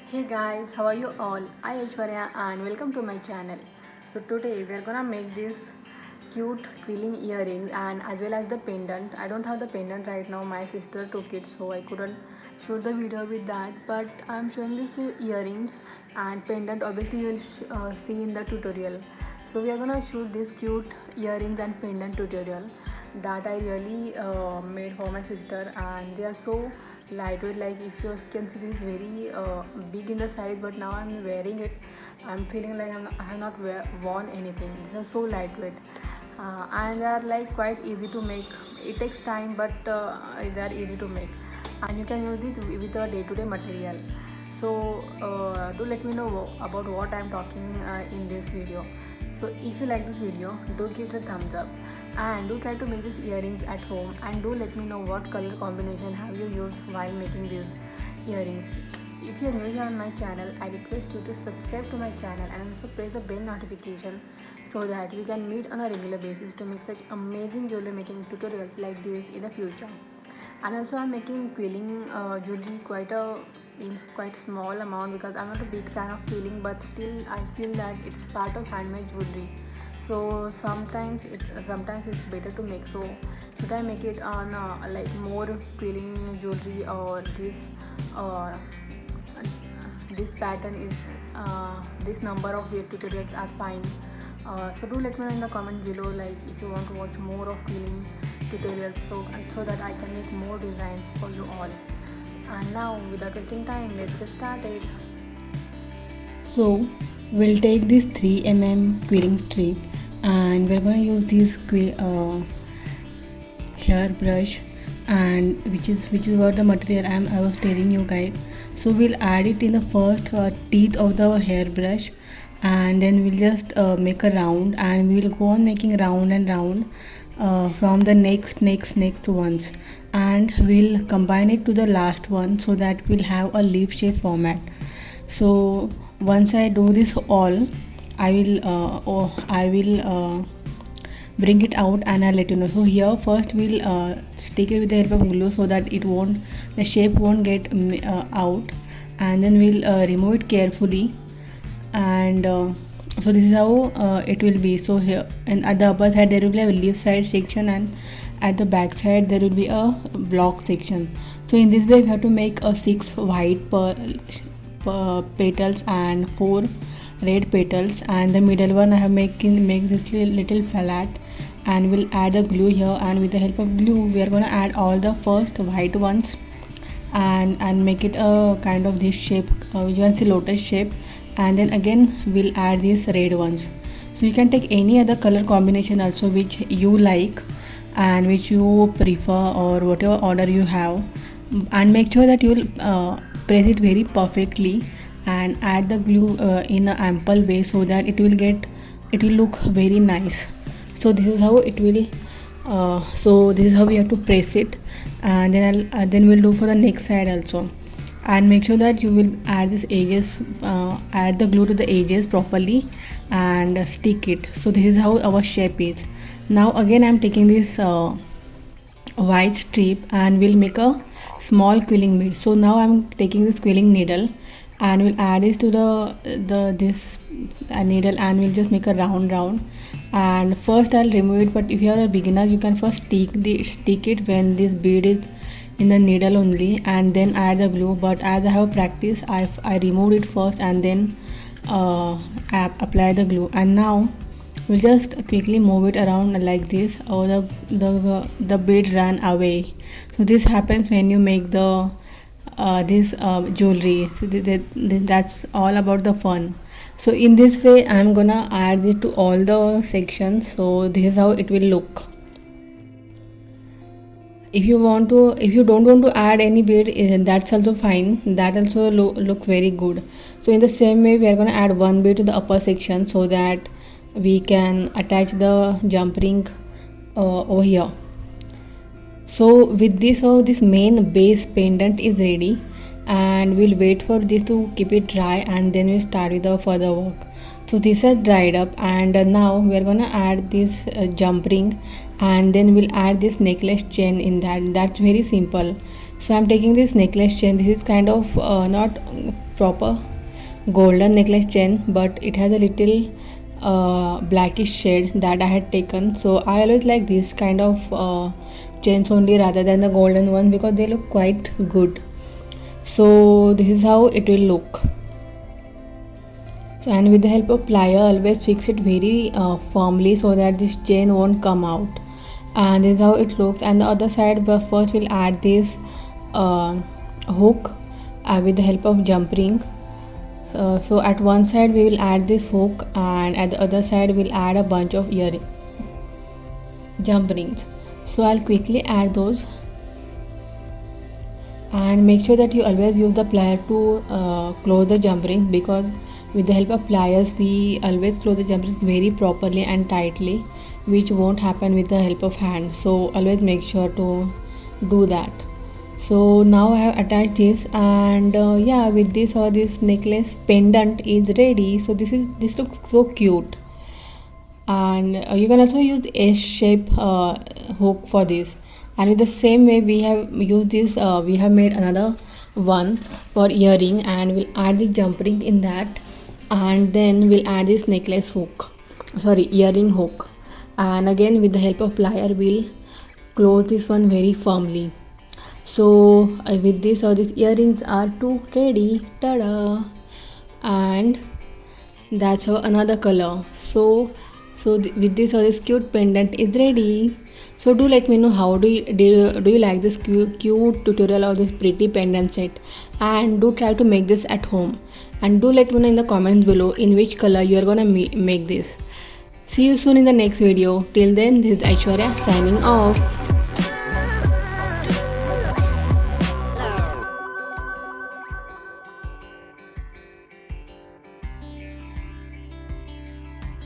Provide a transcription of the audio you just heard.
Hey guys, how are you all? I Aishwarya and welcome to my channel. So today we are gonna make this cute quilling earrings and as well as the pendant. I don't have the pendant right now. My sister took it, so I couldn't shoot the video with that. But I'm showing this earrings and pendant. Obviously, you will see in the tutorial. So we are gonna shoot this cute earrings and pendant tutorial that I really made for my sister, and they are so lightweight. Like if you can see, this is very big in the size, but now I'm wearing it. I'm feeling like I have not worn anything. These are so lightweight, and they are like quite easy to make. It takes time, but they are easy to make, and you can use it with a day-to-day material. So do let me know about what I'm talking in this video. So if you like this video, do give it a thumbs up and do try to make these earrings at home, and do let me know what color combination have you used while making these earrings. If you are new here on my channel, I request you to subscribe to my channel and also press the bell notification so that we can meet on a regular basis to make such amazing jewelry making tutorials like this in the future. And also I'm making quilling jewelry in quite small amount because I'm not a big fan of quilling, but still I feel that it's part of handmade jewelry. So sometimes it's better to make. So should I make it on like more quilling jewelry, or uh, this pattern is this number of tutorials are fine. So do let me know in the comment below, like if you want to watch more of quilling tutorials, so that I can make more designs for you all. And now without wasting time, let's get started. So we'll take this 3 mm quilling strip, and we're going to use this hair brush, and which is what the material I was telling you guys. So we'll add it in the first teeth of the hair brush, and then we'll just make a round, and we'll go on making round and round from the next ones, and we'll combine it to the last one so that we'll have a leaf shape format. So once I do this all, I will bring it out and I'll let you know. So here first we'll stick it with the help of glue so that the shape won't get out, and then we'll remove it carefully. And so this is how it will be. So here, and at the upper side there will be a leaf side section, and at the back side there will be a block section. So in this way we have to make a 6 white petals and 4 red petals, and the middle one I have make this little flat, and we'll add the glue here, and with the help of glue we are going to add all the first white ones and make it a kind of this shape. You can see lotus shape, and then again we'll add these red ones. So you can take any other color combination also which you like and which you prefer, or whatever order you have, and make sure that you will press it very perfectly and add the glue in an ample way so that it will look very nice. So this is how it will so this is how we have to press it, and then we'll do for the next side also. And make sure that you will add this edges, add the glue to the edges properly and stick it. So this is how our shape is. Now again I'm taking this white strip, and we'll make a small quilling bead. So now I'm taking this quilling needle, and we'll add this to this needle, and we'll just make a round. And first I'll remove it, but if you are a beginner you can first stick it when this bead is in the needle only, and then add the glue. But as I have practice, I removed it first and then apply the glue. And now we'll just quickly move it around like this, or the bead ran away. So this happens when you make the this jewelry. So that's all about the fun. So in this way I'm gonna add it to all the sections. So this is how it will look. If you don't want to add any bead, that's also fine. That also looks very good. So in the same way we are going to add one bead to the upper section so that we can attach the jump ring over here. So with this main base pendant is ready, and we'll wait for this to keep it dry, and then we'll start with the further work. So this has dried up, and now we are gonna add this jump ring, and then we'll add this necklace chain in that. That's very simple. So I'm taking this necklace chain. This is kind of not proper golden necklace chain, but it has a little blackish shade that I had taken. So I always like this kind of chains only rather than the golden one because they look quite good. So this is how it will look. So, and with the help of plier, always fix it very firmly so that this chain won't come out. And this is how it looks. And the other side, but first we'll add this hook with the help of jump ring. So at one side we will add this hook, and at the other side we'll add a bunch of jump rings. So I'll quickly add those, and make sure that you always use the plier to close the jump rings, because with the help of pliers we always close the jump rings very properly and tightly, which won't happen with the help of hand. So always make sure to do that. So now I have attached this, and yeah, with this necklace pendant is ready. So this looks so cute, and you can also use S shape hook for this. And with the same way we have used this, we have made another one for earring, and we'll add the jump ring in that, and then we'll add this necklace hook, sorry, earring hook, and again with the help of plier we'll close this one very firmly. So with this, these earrings are too ready. Ta-da! And that's another color. So with this cute pendant is ready. So do let me know how do you like this cute tutorial of this pretty pendant set, and do try to make this at home, and do let me know in the comments below in which color you are gonna make this. See you soon in the next video. Till then, this is Aishwarya signing off.